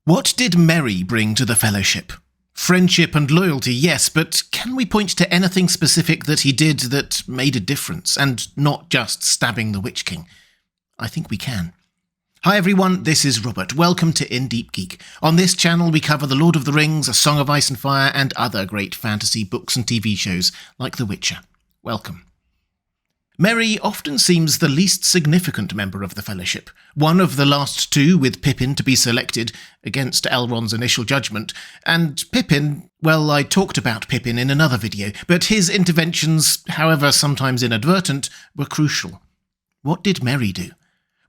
What did Merry bring to the Fellowship? Friendship and loyalty, yes, but can we point to anything specific that he did that made a difference, and not just stabbing the Witch King? I think we can. Hi everyone, this is Robert. Welcome to Deep Geek. On this channel we cover The Lord of the Rings, A Song of Ice and Fire, and other great fantasy books and TV shows, like The Witcher. Welcome. Merry often seems the least significant member of the Fellowship, one of the last two with Pippin to be selected, against Elrond's initial judgment, and Pippin, well, I talked about Pippin in another video, but his interventions, however sometimes inadvertent, were crucial. What did Merry do?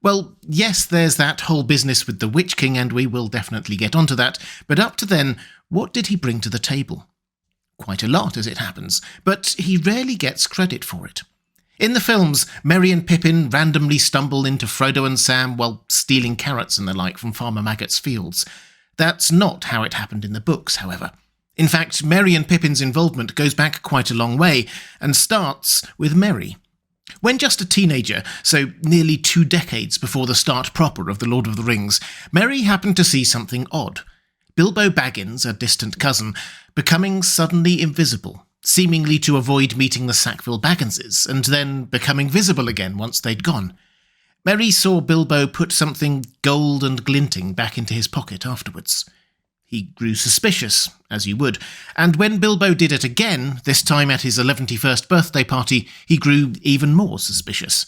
Well, yes, there's that whole business with the Witch King, and we will definitely get onto that, but up to then, what did he bring to the table? Quite a lot, as it happens, but he rarely gets credit for it. In the films, Merry and Pippin randomly stumble into Frodo and Sam while stealing carrots and the like from Farmer Maggot's fields. That's not how it happened in the books, however. In fact, Merry and Pippin's involvement goes back quite a long way, and starts with Merry. When just a teenager, so nearly 2 decades before the start proper of The Lord of the Rings, Merry happened to see something odd. Bilbo Baggins, a distant cousin, becoming suddenly invisible, seemingly to avoid meeting the Sackville Bagginses, and then becoming visible again once they'd gone. Merry saw Bilbo put something gold and glinting back into his pocket afterwards. He grew suspicious, as you would, and when Bilbo did it again, this time at his 111st birthday party, he grew even more suspicious.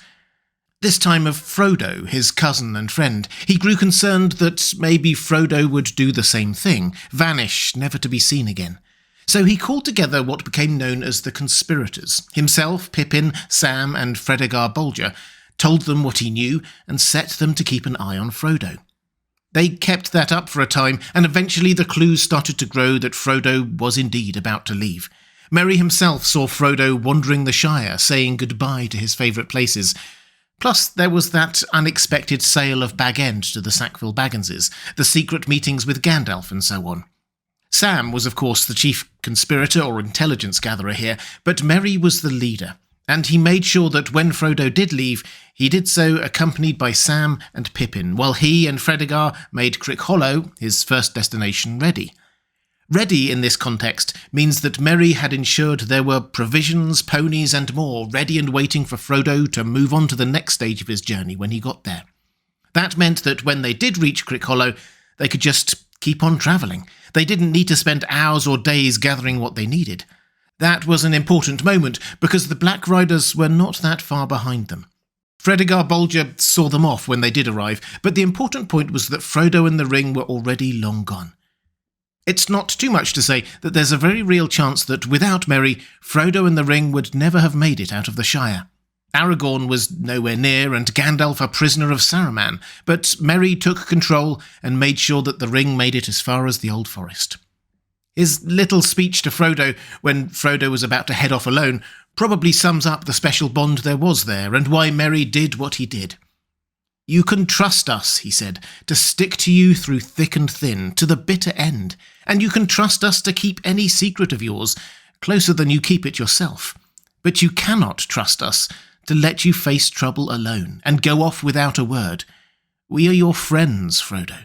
This time of Frodo, his cousin and friend. He grew concerned that maybe Frodo would do the same thing, vanish, never to be seen again. So he called together what became known as the conspirators. Himself, Pippin, Sam, and Fredegar Bolger, told them what he knew and set them to keep an eye on Frodo. They kept that up for a time, and eventually the clues started to grow that Frodo was indeed about to leave. Merry himself saw Frodo wandering the Shire, saying goodbye to his favourite places. Plus, there was that unexpected sale of Bag End to the Sackville Bagginses, the secret meetings with Gandalf, and so on. Sam was, of course, the chief conspirator or intelligence gatherer here, but Merry was the leader, and he made sure that when Frodo did leave, he did so accompanied by Sam and Pippin, while he and Fredegar made Crickhollow, his first destination, ready. Ready, in this context, means that Merry had ensured there were provisions, ponies, and more ready and waiting for Frodo to move on to the next stage of his journey when he got there. That meant that when they did reach Crickhollow, they could just keep on travelling. They didn't need to spend hours or days gathering what they needed. That was an important moment, because the Black Riders were not that far behind them. Fredegar Bolger saw them off when they did arrive, but the important point was that Frodo and the ring were already long gone. It's not too much to say that there's a very real chance that without Merry, Frodo and the ring would never have made it out of the Shire. Aragorn was nowhere near, and Gandalf a prisoner of Saruman, but Merry took control and made sure that the ring made it as far as the Old Forest. His little speech to Frodo, when Frodo was about to head off alone, probably sums up the special bond there was there, and why Merry did what he did. "You can trust us," he said, "to stick to you through thick and thin, to the bitter end, and you can trust us to keep any secret of yours, closer than you keep it yourself. But you cannot trust us to let you face trouble alone, and go off without a word. We are your friends, Frodo."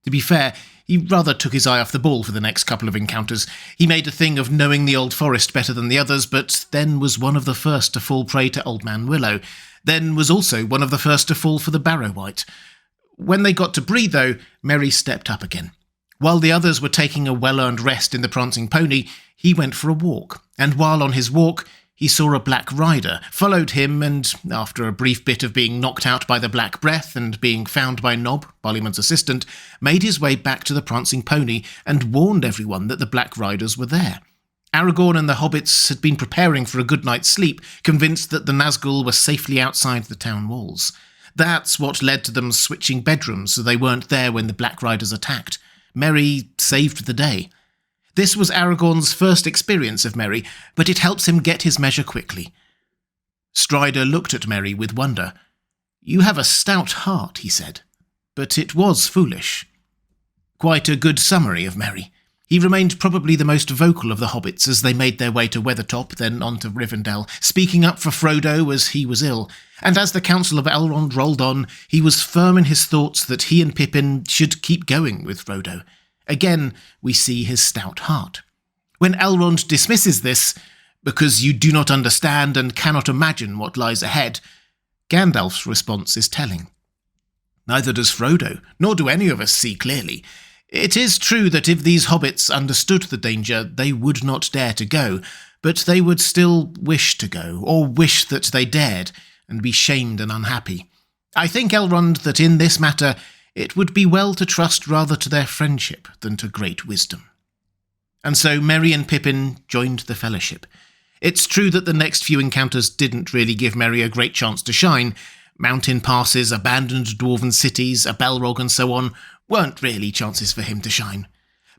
To be fair, he rather took his eye off the ball for the next couple of encounters. He made a thing of knowing the Old Forest better than the others, but then was one of the first to fall prey to Old Man Willow, then was also one of the first to fall for the Barrow-wight. When they got to Bree, though, Merry stepped up again. While the others were taking a well-earned rest in the Prancing Pony, he went for a walk, and while on his walk, he saw a Black Rider, followed him, and, after a brief bit of being knocked out by the Black Breath and being found by Nob, Bolleyman's assistant, made his way back to the Prancing Pony and warned everyone that the Black Riders were there. Aragorn and the hobbits had been preparing for a good night's sleep, convinced that the Nazgul were safely outside the town walls. That's what led to them switching bedrooms so they weren't there when the Black Riders attacked. Merry saved the day. This was Aragorn's first experience of Merry, but it helps him get his measure quickly. Strider looked at Merry with wonder. "You have a stout heart," he said, "but it was foolish." Quite a good summary of Merry. He remained probably the most vocal of the hobbits as they made their way to Weathertop, then on to Rivendell, speaking up for Frodo as he was ill. And as the Council of Elrond rolled on, he was firm in his thoughts that he and Pippin should keep going with Frodo. Again, we see his stout heart. When Elrond dismisses this, because you do not understand and cannot imagine what lies ahead, Gandalf's response is telling. Neither does Frodo, nor do any of us see clearly. It is true that if these hobbits understood the danger, they would not dare to go, but they would still wish to go, or wish that they dared, and be shamed and unhappy. I think, Elrond, that in this matter it would be well to trust rather to their friendship than to great wisdom. And so Merry and Pippin joined the Fellowship. It's true that the next few encounters didn't really give Merry a great chance to shine. Mountain passes, abandoned dwarven cities, a Balrog and so on weren't really chances for him to shine.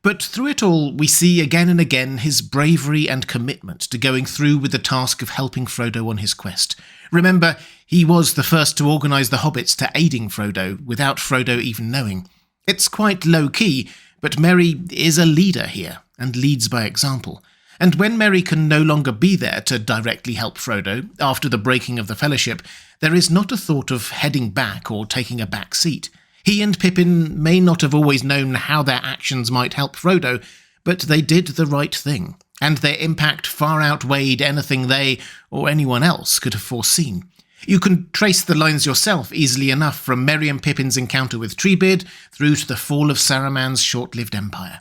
But through it all, we see again and again his bravery and commitment to going through with the task of helping Frodo on his quest. Remember, he was the first to organise the hobbits to aiding Frodo, without Frodo even knowing. It's quite low-key, but Merry is a leader here, and leads by example. And when Merry can no longer be there to directly help Frodo, after the breaking of the Fellowship, there is not a thought of heading back or taking a back seat. He and Pippin may not have always known how their actions might help Frodo, but they did the right thing, and their impact far outweighed anything they, or anyone else, could have foreseen. You can trace the lines yourself easily enough from Merry and Pippin's encounter with Treebeard through to the fall of Saruman's short-lived empire.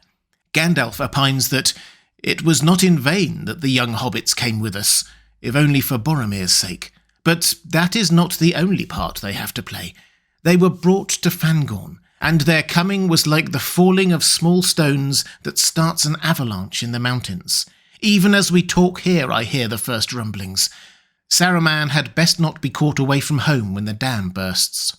Gandalf opines that it was not in vain that the young hobbits came with us, if only for Boromir's sake. But that is not the only part they have to play. They were brought to Fangorn, and their coming was like the falling of small stones that starts an avalanche in the mountains. Even as we talk here, I hear the first rumblings. Saruman had best not be caught away from home when the dam bursts.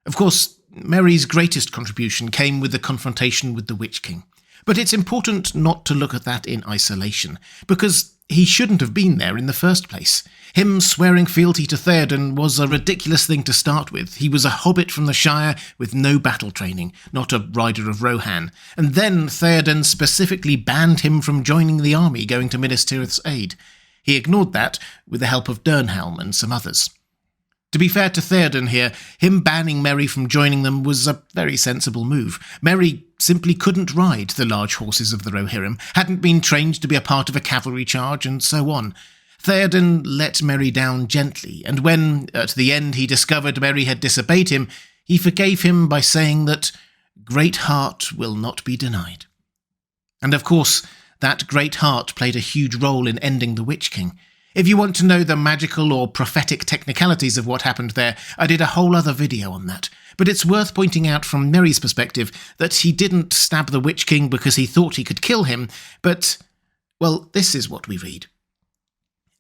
Of course, Merry's greatest contribution came with the confrontation with the Witch King. But it's important not to look at that in isolation, because he shouldn't have been there in the first place. Him swearing fealty to Theoden was a ridiculous thing to start with. He was a hobbit from the Shire with no battle training, not a rider of Rohan. And then Theoden specifically banned him from joining the army going to Minas Tirith's aid. He ignored that with the help of Dernhelm and some others. To be fair to Theoden here, him banning Merry from joining them was a very sensible move. Merry simply couldn't ride the large horses of the Rohirrim, hadn't been trained to be a part of a cavalry charge, and so on. Theoden let Merry down gently, and when, at the end, he discovered Merry had disobeyed him, he forgave him by saying that great heart will not be denied. And of course, that great heart played a huge role in ending the Witch King. If you want to know the magical or prophetic technicalities of what happened there, I did a whole other video on that. But it's worth pointing out from Merry's perspective that he didn't stab the Witch King because he thought he could kill him, but, well, this is what we read.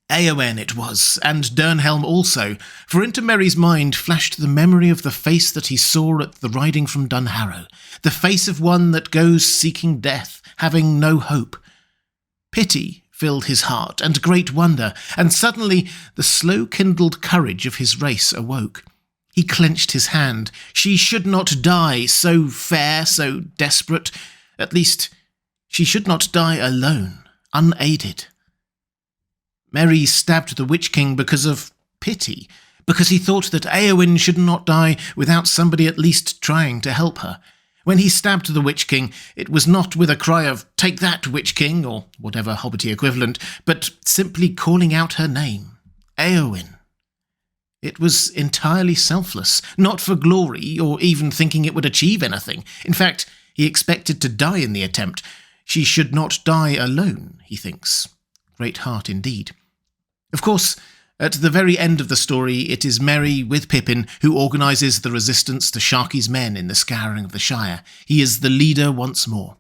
Eowyn it was, and Dernhelm also, for into Merry's mind flashed the memory of the face that he saw at the riding from Dunharrow, the face of one that goes seeking death, having no hope. Pity filled his heart, and great wonder, and suddenly the slow-kindled courage of his race awoke. He clenched his hand. She should not die, so fair, so desperate. At least, she should not die alone, unaided. Merry stabbed the Witch King because of pity, because he thought that Eowyn should not die without somebody at least trying to help her. When he stabbed the Witch King, it was not with a cry of, "Take that, Witch King," or whatever hobbity equivalent, but simply calling out her name, Eowyn. It was entirely selfless, not for glory, or even thinking it would achieve anything. In fact, he expected to die in the attempt. She should not die alone, he thinks. Great heart indeed. Of course, at the very end of the story, it is Merry, with Pippin, who organises the resistance to Sharky's men in the scouring of the Shire. He is the leader once more.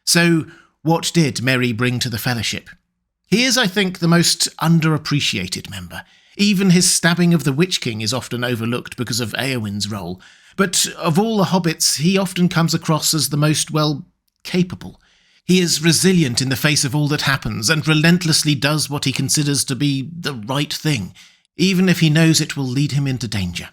So, what did Merry bring to the Fellowship? He is, I think, the most underappreciated member. Even his stabbing of the Witch King is often overlooked because of Eowyn's role. But of all the hobbits, he often comes across as the most, well, capable. He is resilient in the face of all that happens and relentlessly does what he considers to be the right thing, even if he knows it will lead him into danger.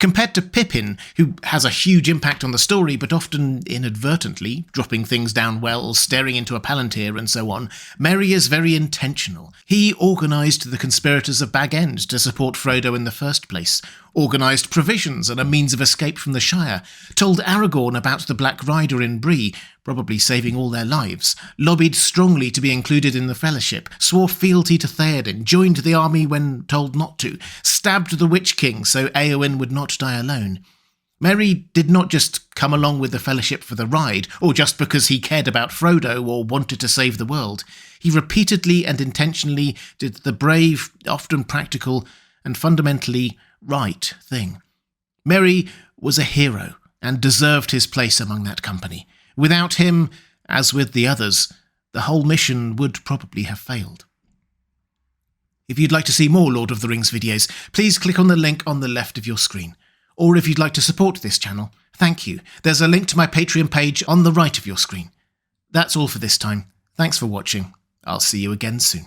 Compared to Pippin, who has a huge impact on the story, but often inadvertently, dropping things down wells, staring into a palantir and so on, Merry is very intentional. He organised the conspirators of Bag End to support Frodo in the first place, organised provisions and a means of escape from the Shire, told Aragorn about the Black Rider in Bree, probably saving all their lives, lobbied strongly to be included in the Fellowship, swore fealty to Theoden, joined the army when told not to, stabbed the Witch King so Éowyn would not die alone. Merry did not just come along with the Fellowship for the ride, or just because he cared about Frodo or wanted to save the world. He repeatedly and intentionally did the brave, often practical, and fundamentally right thing. Merry was a hero and deserved his place among that company. Without him, as with the others, the whole mission would probably have failed. If you'd like to see more Lord of the Rings videos, please click on the link on the left of your screen. Or if you'd like to support this channel, thank you. There's a link to my Patreon page on the right of your screen. That's all for this time. Thanks for watching. I'll see you again soon.